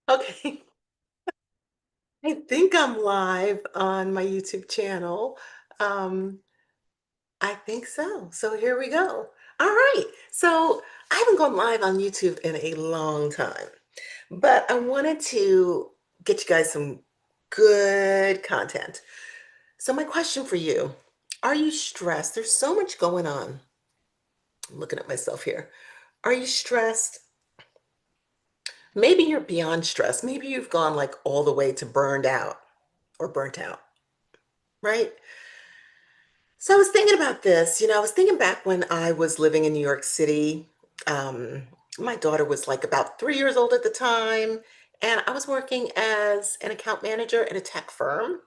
Okay, I think I'm live on my YouTube channel. Um, I think so. So here we go. All right. So I haven't gone live on YouTube in a long time, but I wanted to get you guys some good content. So my question for you, are you stressed? There's so much going on. I'm looking at myself here. Are you stressed? Maybe you're beyond stress. Maybe you've gone like all the way to burned out or burnt out, right? So I was thinking about this. I was thinking back when I was living in New York City. Um, my daughter was like about 3 years old at the time, and I was working as an account manager at a tech firm.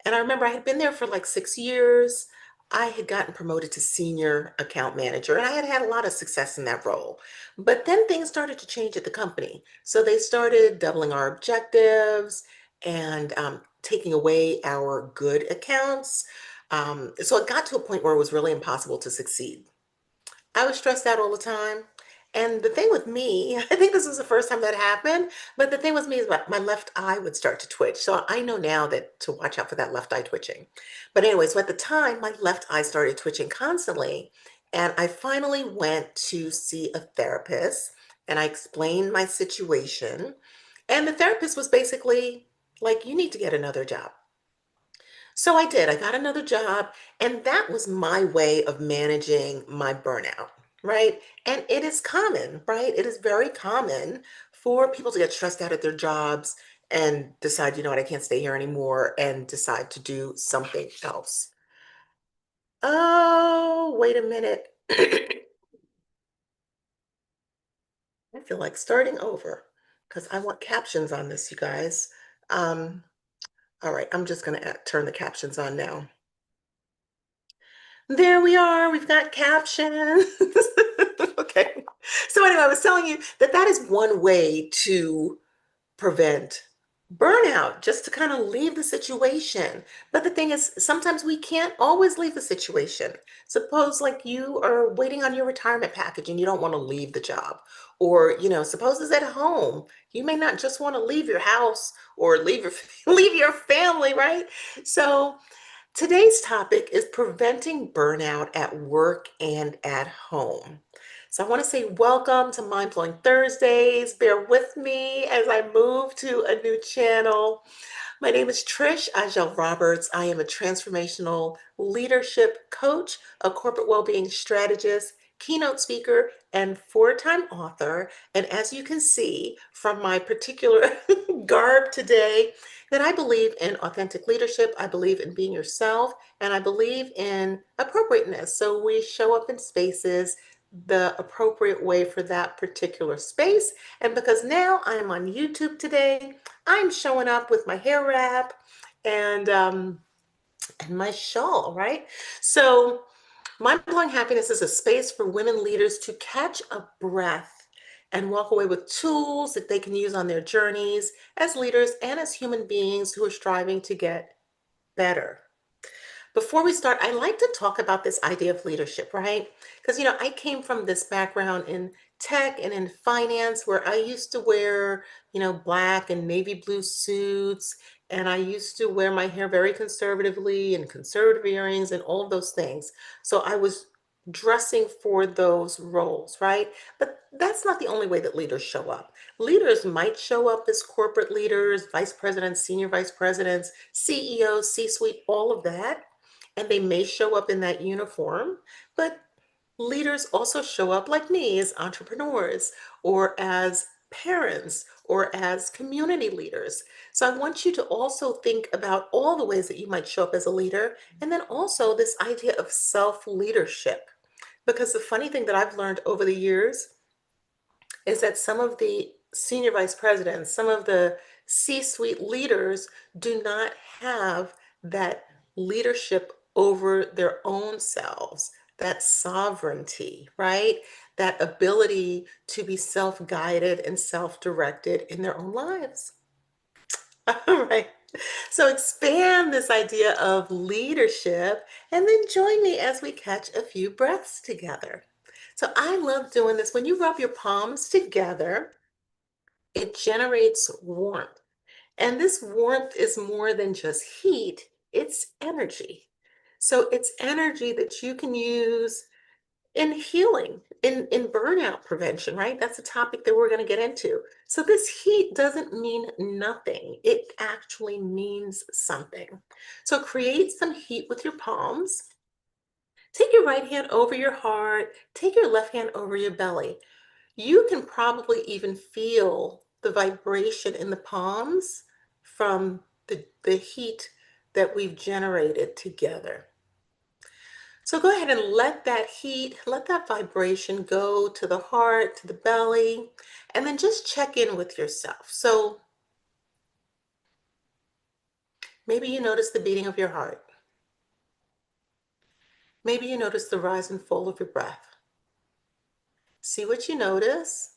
And I remember I had been there for like 6 years. I had gotten promoted to senior account manager, and I had had a lot of success in that role. But then things started to change at the company. So they started doubling our objectives and taking away our good accounts. So it got to a point where it was really impossible to succeed. I was stressed out all the time. And the thing with me, I think this was the first time that happened, but the thing with me is my left eye would start to twitch. So I know now that to watch out for that left eye twitching. But anyway, so at the time, my left eye started twitching constantly. And I finally went to see a therapist and I explained my situation. And the therapist was basically like, you need to get another job. So I did. I got another job, and that was my way of managing my burnout, right? And it is common, right? It is very common for people to get stressed out at their jobs and decide, you know what, I can't stay here anymore, and decide to do something else. Oh, wait a minute. I feel like starting over because I want captions on this, you guys. Um, all right, I'm just going to turn the captions on now. There we are. We've got captions. Okay. So anyway, I was telling you that that is one way to prevent burnout, just to kind of leave the situation. But the thing is, sometimes we can't always leave the situation. Suppose like you are waiting on your retirement package and you don't want to leave the job. Or, suppose it's at home. You may not just want to leave your house or leave your leave your family, right? So today's topic is preventing burnout at work and at home. So I want to say welcome to Mindfulness Thursdays. Bear with me as I move to a new channel. My name is Trish Ahjel Roberts. I am a transformational leadership coach, a corporate well-being strategist, keynote speaker, and four-time author. And as you can see from my particular garb today, that I believe in authentic leadership, I believe in being yourself, and I believe in appropriateness. So we show up in spaces the appropriate way for that particular space. And because now I'm on YouTube today, I'm showing up with my hair wrap and and my shawl, right? So Mind Blowing Happiness is a space for women leaders to catch a breath and walk away with tools that they can use on their journeys as leaders and as human beings who are striving to get better. Before we start, I like to talk about this idea of leadership, right? Because, I came from this background in tech and in finance where I used to wear, black and navy blue suits. And I used to wear my hair very conservatively and conservative earrings and all of those things. So I was dressing for those roles, right? But that's not the only way that leaders show up. Leaders might show up as corporate leaders, vice presidents, senior vice presidents, CEOs, C suite, all of that, and they may show up in that uniform, but leaders also show up like me as entrepreneurs or as parents or as community leaders. So I want you to also think about all the ways that you might show up as a leader, and then also this idea of self leadership. Because the funny thing that I've learned over the years is that some of the senior vice presidents, some of the C suite leaders do not have that leadership over their own selves, that sovereignty, right? That ability to be self guided and self directed in their own lives. All right. So expand this idea of leadership and then join me as we catch a few breaths together. So I love doing this. When you rub your palms together, It generates warmth. And this warmth is more than just heat, it's energy. So it's energy that you can use in healing, in burnout prevention, right? That's a topic that we're going to get into. So this heat doesn't mean nothing. It actually means something. So create some heat with your palms. Take your right hand over your heart, take your left hand over your belly. You can probably even feel the vibration in the palms from the heat that we've generated together. So go ahead and let that heat, let that vibration go to the heart, to the belly, and then just check in with yourself. So maybe you notice the beating of your heart. Maybe you notice the rise and fall of your breath. See what you notice.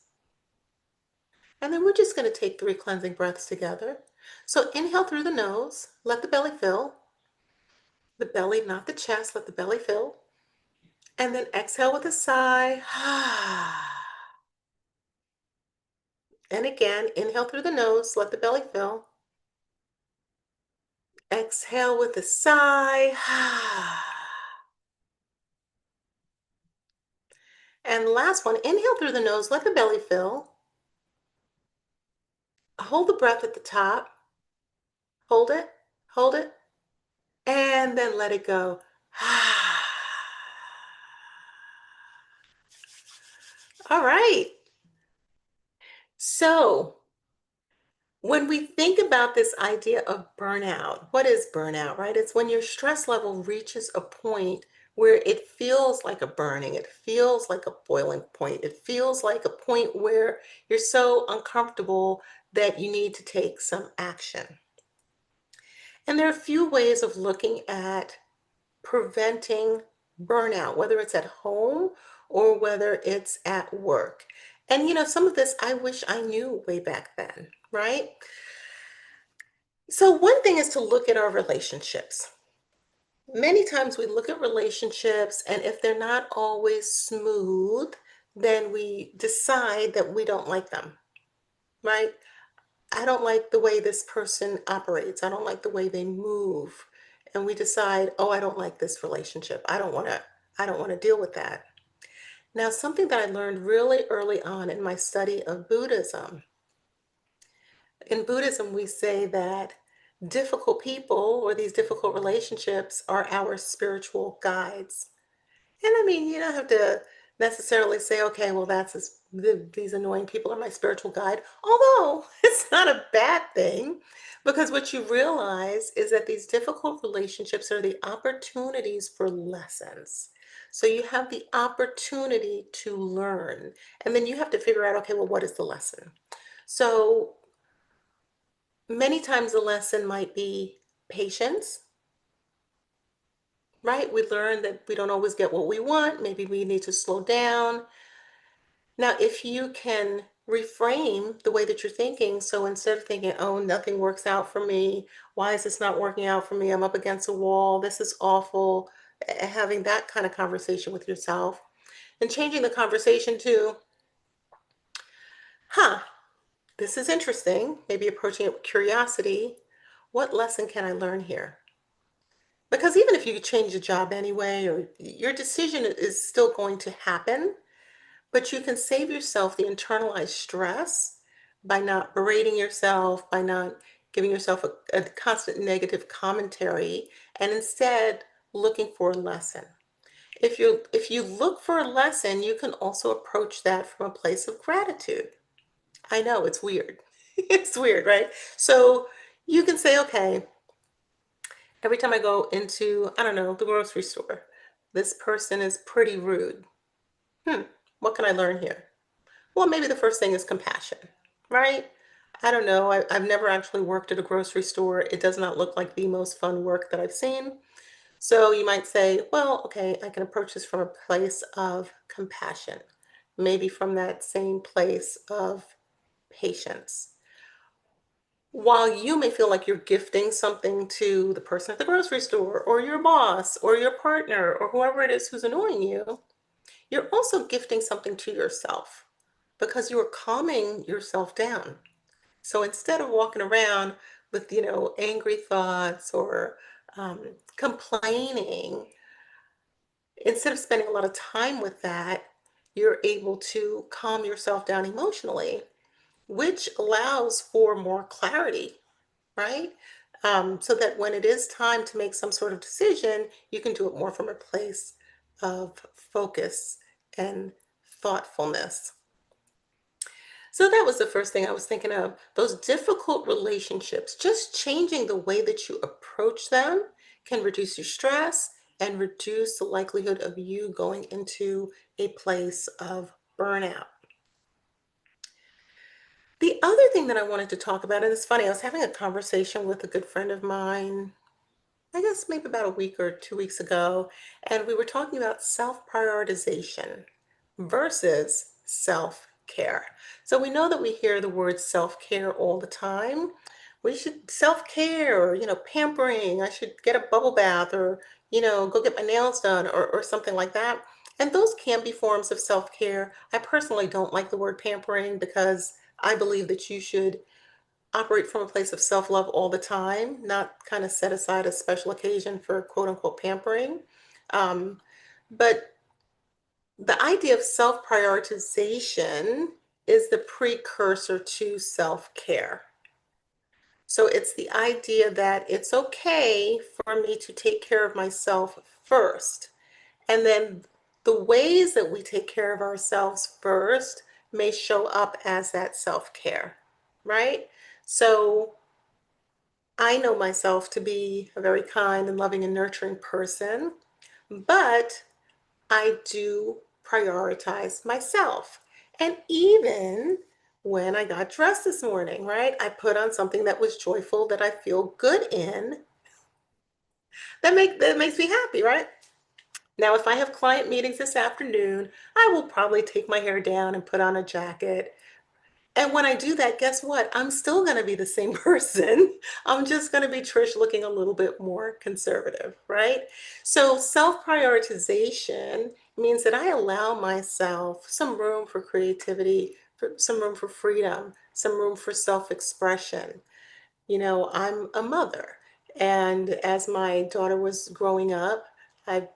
And then we're just going to take 3 cleansing breaths together. So inhale through the nose, let the belly fill. The belly, not the chest, let the belly fill. And then exhale with a sigh. And again, inhale through the nose, let the belly fill. Exhale with a sigh. And last one, inhale through the nose, let the belly fill. Hold the breath at the top. Hold it, hold it, and then let it go. All right. So when we think about this idea of burnout, what is burnout, right? It's when your stress level reaches a point where it feels like a burning, it feels like a boiling point, it feels like a point where you're so uncomfortable that you need to take some action. And there are a few ways of looking at preventing burnout, whether it's at home or whether it's at work. And some of this I wish I knew way back then, right? So, one thing is to look at our relationships. Many times we look at relationships, and if they're not always smooth, then we decide that we don't like them, right? I don't like the way this person operates. I don't like the way they move. And we decide, oh, I don't like this relationship. I don't want to deal with that. Now, something that I learned really early on in my study of Buddhism. In Buddhism, we say that difficult people or these difficult relationships are our spiritual guides. And I mean, you don't have to necessarily say, okay, well, these annoying people are my spiritual guide. Although it's not a bad thing, because what you realize is that these difficult relationships are the opportunities for lessons. So you have the opportunity to learn, and then you have to figure out, okay, well, what is the lesson? So many times the lesson might be patience, right? We learn that we don't always get what we want. Maybe we need to slow down. Now, if you can reframe the way that you're thinking, so instead of thinking, oh, nothing works out for me, why is this not working out for me? I'm up against a wall, this is awful, having that kind of conversation with yourself, and changing the conversation to, huh, this is interesting, maybe approaching it with curiosity. What lesson can I learn here? Because even if you change the job anyway, or your decision is still going to happen, but you can save yourself the internalized stress by not berating yourself, by not giving yourself a constant negative commentary, and instead looking for a lesson. If you look for a lesson, you can also approach that from a place of gratitude. I know it's weird. It's weird, right? So you can say, okay, every time I go into, I don't know, the grocery store, this person is pretty rude. What can I learn here? Well, maybe the first thing is compassion, right? I don't know. I've never actually worked at a grocery store. It does not look like the most fun work that I've seen. So you might say, well, okay, I can approach this from a place of compassion, maybe from that same place of patience. While you may feel like you're gifting something to the person at the grocery store or your boss or your partner or whoever it is who's annoying you, you're also gifting something to yourself. because you are calming yourself down. So instead of walking around with, angry thoughts or complaining, instead of spending a lot of time with that, you're able to calm yourself down emotionally, which allows for more clarity, right? So that when it is time to make some sort of decision, you can do it more from a place of focus and thoughtfulness. So that was the first thing I was thinking of. Those difficult relationships, just changing the way that you approach them can reduce your stress and reduce the likelihood of you going into a place of burnout. The other thing that I wanted to talk about, and it's funny, I was having a conversation with a good friend of mine, I guess maybe about a week or 2 weeks ago, and we were talking about self-prioritization versus self-care. So we know that we hear the word self-care all the time. We should self-care or, pampering. I should get a bubble bath or, go get my nails done or something like that. And those can be forms of self-care. I personally don't like the word pampering because I believe that you should operate from a place of self-love all the time, not kind of set aside a special occasion for quote unquote pampering. Um, but the idea of self-prioritization is the precursor to self-care. So it's the idea that it's okay for me to take care of myself first. And then the ways that we take care of ourselves first may show up as that self-care, right? So I know myself to be a very kind and loving and nurturing person, but I do prioritize myself. And even when I got dressed this morning, right, I put on something that was joyful, that I feel good in, that makes me happy, right? Now, if I have client meetings this afternoon, I will probably take my hair down and put on a jacket. And when I do that, guess what? I'm still going to be the same person. I'm just going to be Trish looking a little bit more conservative, right? So self-prioritization means that I allow myself some room for creativity, some room for freedom, some room for self-expression. I'm a mother. And as my daughter was growing up, I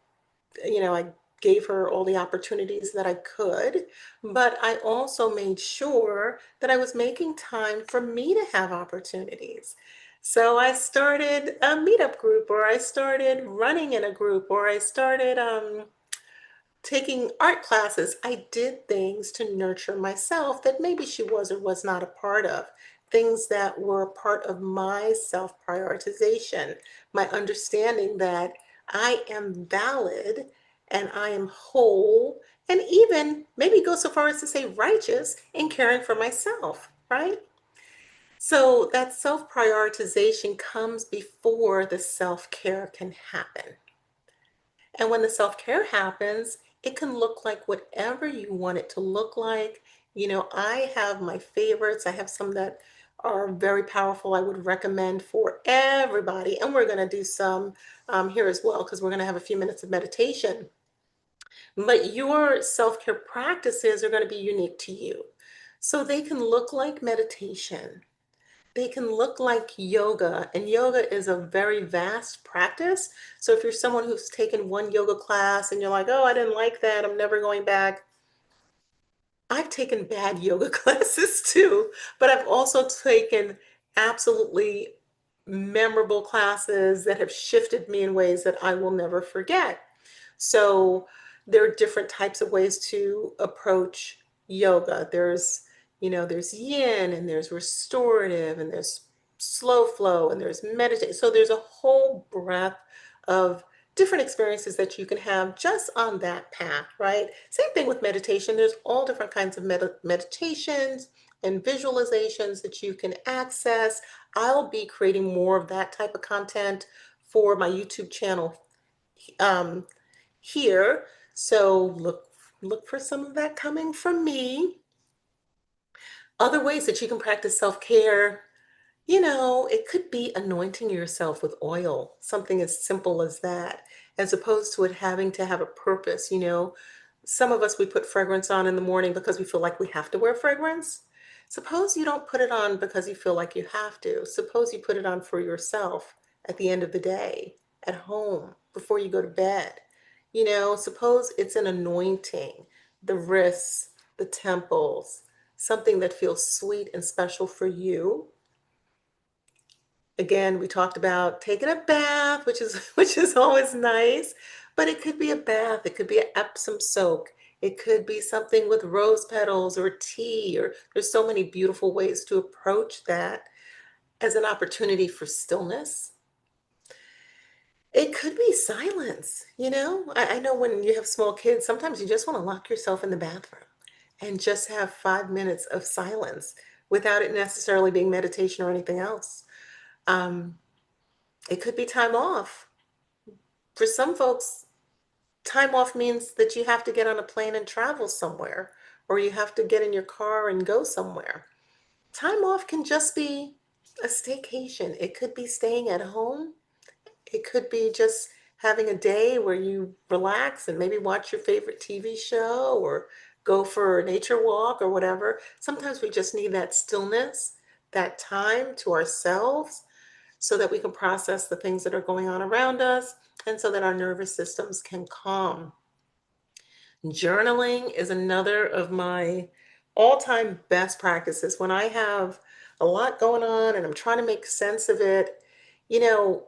I gave her all the opportunities that I could, but I also made sure that I was making time for me to have opportunities. So I started a meetup group, or I started running in a group, or I started taking art classes. I did things to nurture myself that maybe she was or was not a part of. Things that were a part of my self prioritization, my understanding that I am valid and I am whole, and even maybe go so far as to say righteous in caring for myself, right? So that self prioritization comes before the self care can happen. And when the self-care happens, it can look like whatever you want it to look like. I have my favorites. I have some that are very powerful. I would recommend for everybody. And we're going to do some here as well, because we're going to have a few minutes of meditation. But your self-care practices are going to be unique to you. So they can look like meditation. They can look like yoga, and yoga is a very vast practice. So if you're someone who's taken one yoga class and you're like, oh, I didn't like that, I'm never going back. I've taken bad yoga classes too, but I've also taken absolutely memorable classes that have shifted me in ways that I will never forget. So there are different types of ways to approach yoga. There's yin, and there's restorative, and there's slow flow, and there's meditate. So there's a whole breadth of different experiences that you can have just on that path, right? Same thing with meditation. There's all different kinds of meditations and visualizations that you can access. I'll be creating more of that type of content for my YouTube channel um, here. So look for some of that coming from me. Other ways that you can practice self-care, it could be anointing yourself with oil, something as simple as that, as opposed to it having to have a purpose. Some of us, we put fragrance on in the morning because we feel like we have to wear fragrance. Suppose you don't put it on because you feel like you have to. Suppose you put it on for yourself at the end of the day, at home, before you go to bed. Suppose it's an anointing, the wrists, the temples, something that feels sweet and special for you. Again, we talked about taking a bath, which is which is always nice, but it could be a bath, it could be an Epsom soak, it could be something with rose petals or tea, or there's so many beautiful ways to approach that as an opportunity for stillness. It could be silence, I know when you have small kids, sometimes you just want to lock yourself in the bathroom and just have 5 minutes of silence without it necessarily being meditation or anything else. Um, it could be time off. For some folks, time off means that you have to get on a plane and travel somewhere, or you have to get in your car and go somewhere. Time off can just be a staycation. It could be staying at home. It could be just having a day where you relax and maybe watch your favorite TV show or go for a nature walk or whatever. Sometimes we just need that stillness, that time to ourselves so that we can process the things that are going on around us and so that our nervous systems can calm. Journaling is another of my all-time best practices. When I have a lot going on and I'm trying to make sense of it, you know,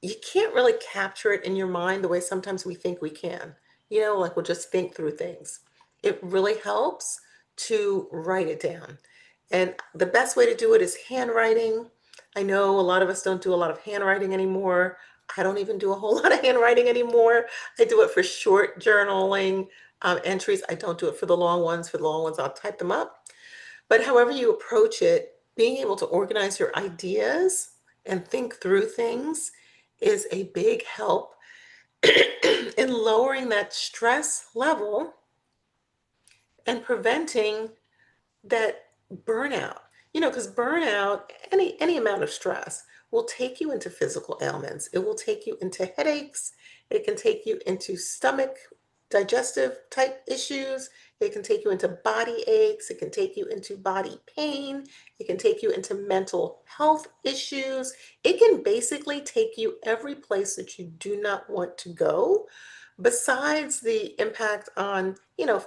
you can't really capture it in your mind the way sometimes we think we can. Like we'll just think through things. It really helps to write it down. And the best way to do it is handwriting. I know a lot of us don't do a lot of handwriting anymore. I don't even do a whole lot of handwriting anymore. I do it for short journaling entries. I don't do it for the long ones. For the long ones, I'll type them up. But however you approach it, being able to organize your ideas and think through things is a big help in lowering that stress level and preventing that burnout. Because burnout, any amount of stress will take you into physical ailments. It will take you into headaches. It can take you into stomach, digestive type issues. It can take you into body aches. It can take you into body pain. It can take you into mental health issues. It can basically take you every place that you do not want to go. Besides the impact on,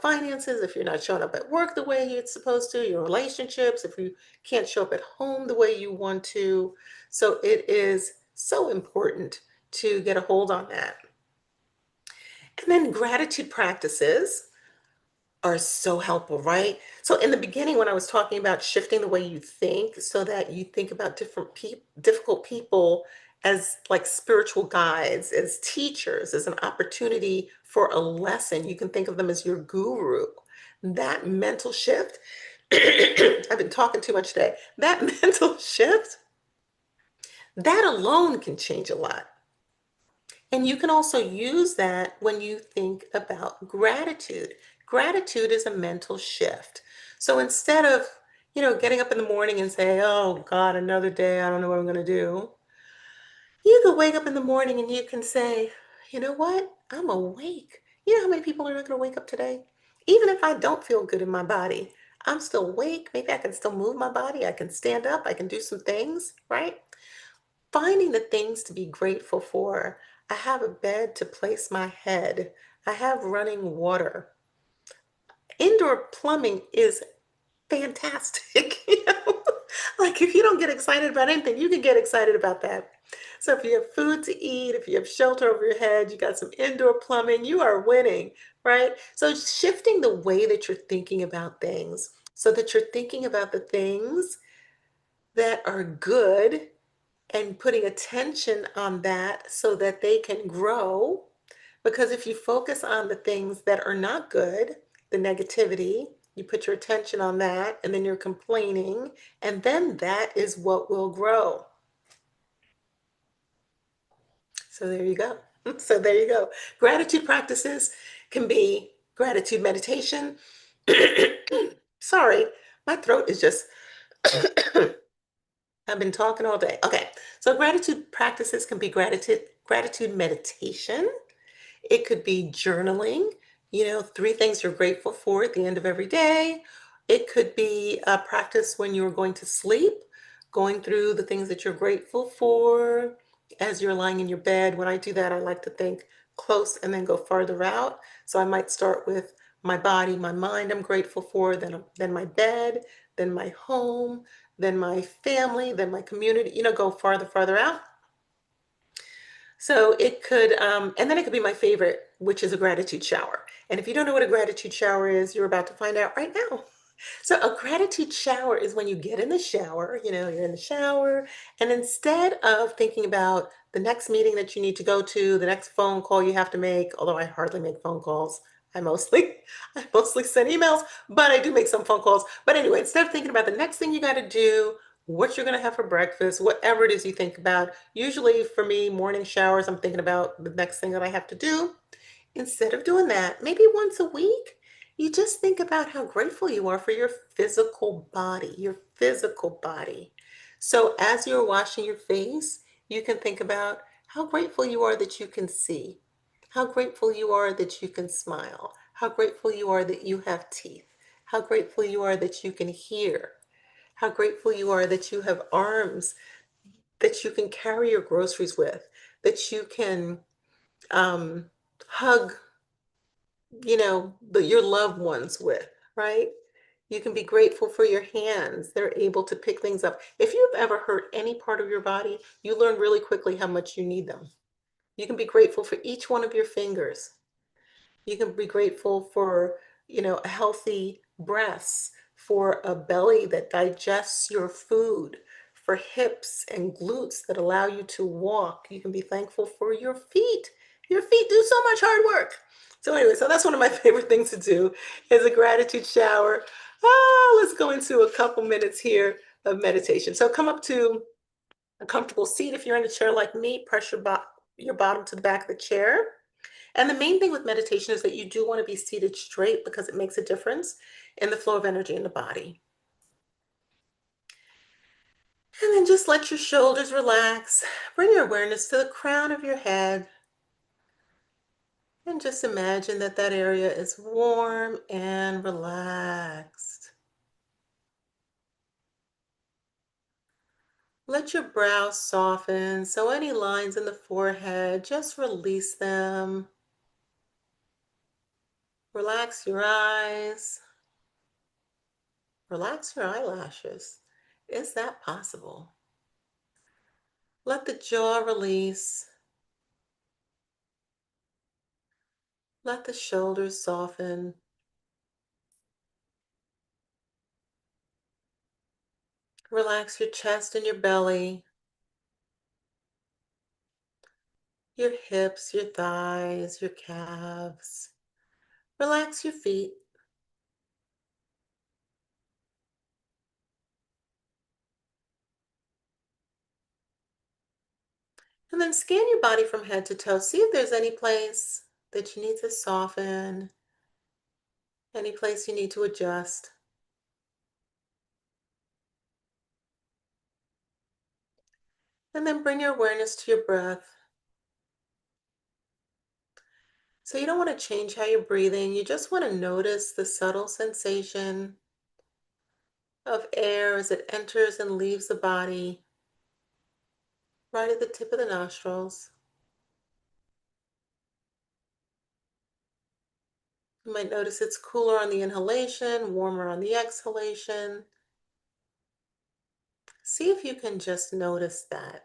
finances, if you're not showing up at work the way you're supposed to, your relationships, if you can't show up at home the way you want to. So it is so important to get a hold on that. And then gratitude practices are so helpful, right? So in the beginning, when I was talking about shifting the way you think so that you think about difficult people as like spiritual guides, as teachers, as an opportunity for a lesson, you can think of them as your guru. That mental shift, I've been talking too much today. That mental shift, that alone can change a lot. And you can also use that when you think about gratitude. Gratitude is a mental shift. So instead of, getting up in the morning and say, oh God, another day, I don't know what I'm going to do. You can wake up in the morning and you can say, you know what? I'm awake. You know how many people are not going to wake up today? Even if I don't feel good in my body, I'm still awake. Maybe I can still move my body. I can stand up. I can do some things, right? Finding the things to be grateful for. I have a bed to place my head. I have running water. Indoor plumbing is fantastic. Like if you don't get excited about anything, you can get excited about that. So if you have food to eat, if you have shelter over your head, you got some indoor plumbing, you are winning, right? So shifting the way that you're thinking about things so that you're thinking about the things that are good and putting attention on that so that they can grow. Because if you focus on the things that are not good, the negativity, you put your attention on that, and then you're complaining, and then that is what will grow. So there you go. So there you go. Gratitude practices can be gratitude meditation. Sorry, my throat is just, I've been talking all day. Okay, so gratitude practices can be gratitude meditation. It could be journaling. three things you're grateful for at the end of every day. It could be a practice when you're going to sleep, going through the things that you're grateful for as you're lying in your bed. When I do that, I like to think close and then go farther out. So I might start with my body, my mind I'm grateful for, then my bed, then my home, then my family, then my community, go farther, farther out. So it could, and then it could be my favorite, which is a gratitude shower. And if you don't know what a gratitude shower is, you're about to find out right now. So a gratitude shower is when you get in the shower, you're in the shower, and instead of thinking about the next meeting that you need to go to, the next phone call you have to make, although I hardly make phone calls, I mostly I mostly send emails, but I do make some phone calls. But anyway, instead of thinking about the next thing you got to do, what you're going to have for breakfast, whatever it is you think about, usually for me, morning showers, I'm thinking about the next thing that I have to do. Instead of doing that, maybe once a week, you just think about how grateful you are for your physical body, your physical body. So as you're washing your face, you can think about how grateful you are that you can see, how grateful you are that you can smile, how grateful you are that you have teeth, how grateful you are that you can hear, how grateful you are that you have arms that you can carry your groceries with, that you can hug your loved ones with, right? You can be grateful for your hands. They're able to pick things up. If you've ever hurt any part of your body, you learn really quickly how much you need them. You can be grateful for each one of your fingers. You can be grateful for, a healthy breasts, for a belly that digests your food, for hips and glutes that allow you to walk. You can be thankful for your feet. Your feet do so much hard work. So anyway, so that's one of my favorite things to do is a gratitude shower. Let's go into a couple minutes here of meditation. So come up to a comfortable seat. If you're in a chair like me, press your bottom to the back of the chair. And the main thing with meditation is that you do want to be seated straight because it makes a difference in the flow of energy in the body. And then just let your shoulders relax. Bring your awareness to the crown of your head. And just imagine that that area is warm and relaxed. Let your brow soften. So any lines in the forehead, just release them. Relax your eyes. Relax your eyelashes. Is that possible? Let the jaw release. Let the shoulders soften. Relax your chest and your belly, your hips, your thighs, your calves. Relax your feet. And then scan your body from head to toe. See if there's any place that you need to soften, any place you need to adjust. And then bring your awareness to your breath. So you don't want to change how you're breathing. You just want to notice the subtle sensation of air as it enters and leaves the body, right at the tip of the nostrils. You might notice it's cooler on the inhalation, warmer on the exhalation. See if you can just notice that.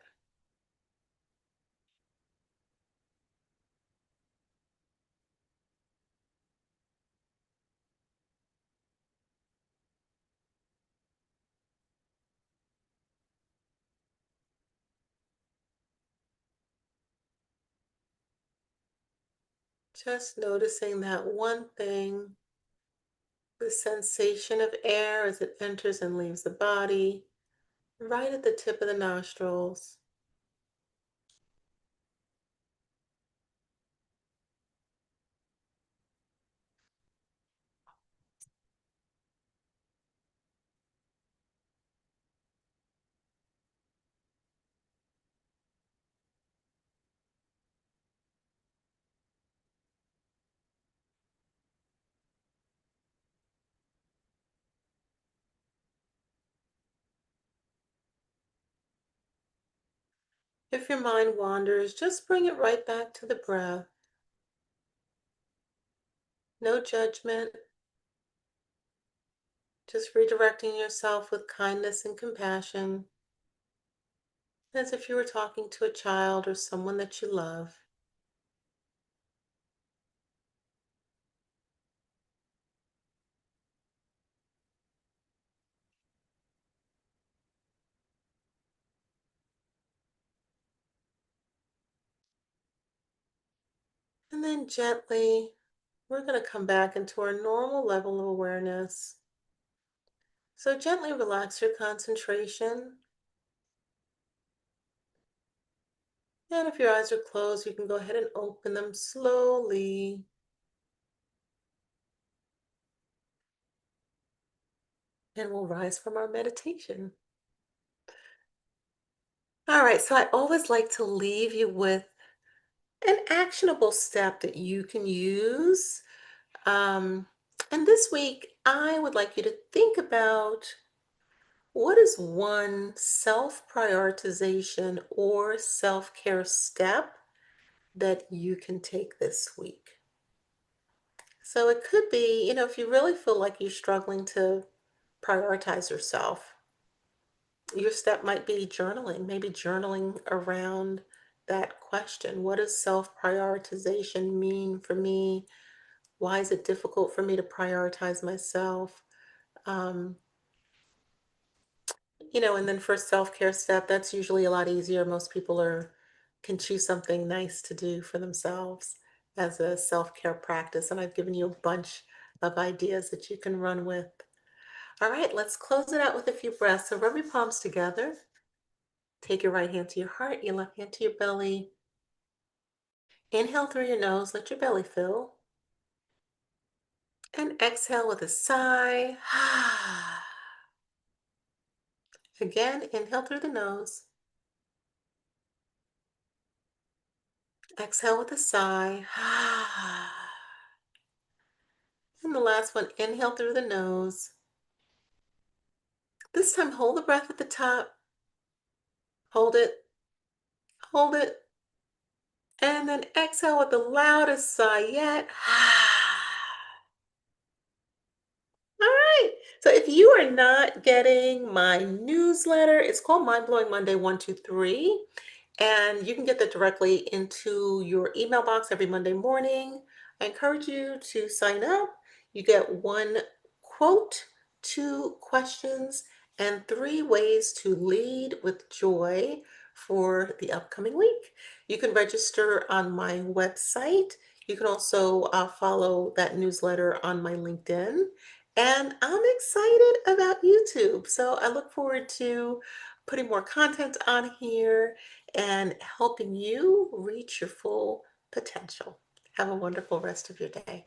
Just noticing that one thing, the sensation of air as it enters and leaves the body, right at the tip of the nostrils. If your mind wanders, just bring it right back to the breath. No judgment, just redirecting yourself with kindness and compassion, as if you were talking to a child or someone that you love. And then gently, we're going to come back into our normal level of awareness. So gently relax your concentration. And if your eyes are closed, you can go ahead and open them slowly. And we'll rise from our meditation. All right, so I always like to leave you with an actionable step that you can use. Um, and this week, I would like you to think about what is one self prioritization or self care step that you can take this week. So it could be, if you really feel like you're struggling to prioritize yourself, your step might be journaling, maybe journaling around that question. What does self prioritization mean for me? Why is it difficult for me to prioritize myself? Um, and then for self-care step, that's usually a lot easier. Most people can choose something nice to do for themselves as a self-care practice. And I've given you a bunch of ideas that you can run with. All right, let's close it out with a few breaths. So rub your palms together. Take your right hand to your heart, your left hand to your belly. Inhale through your nose, let your belly fill. And exhale with a sigh. Again, inhale through the nose. Exhale with a sigh. And the last one, inhale through the nose. This time, hold the breath at the top. Hold it, hold it, and then exhale with the loudest sigh yet. All right. So if you are not getting my newsletter, it's called Mind Blowing Monday 123. And you can get that directly into your email box every Monday morning. I encourage you to sign up. You get one quote, two questions, and three ways to lead with joy for the upcoming week. You can register on my website. You can also follow that newsletter on my LinkedIn. And I'm excited about YouTube. So I look forward to putting more content on here and helping you reach your full potential. Have a wonderful rest of your day.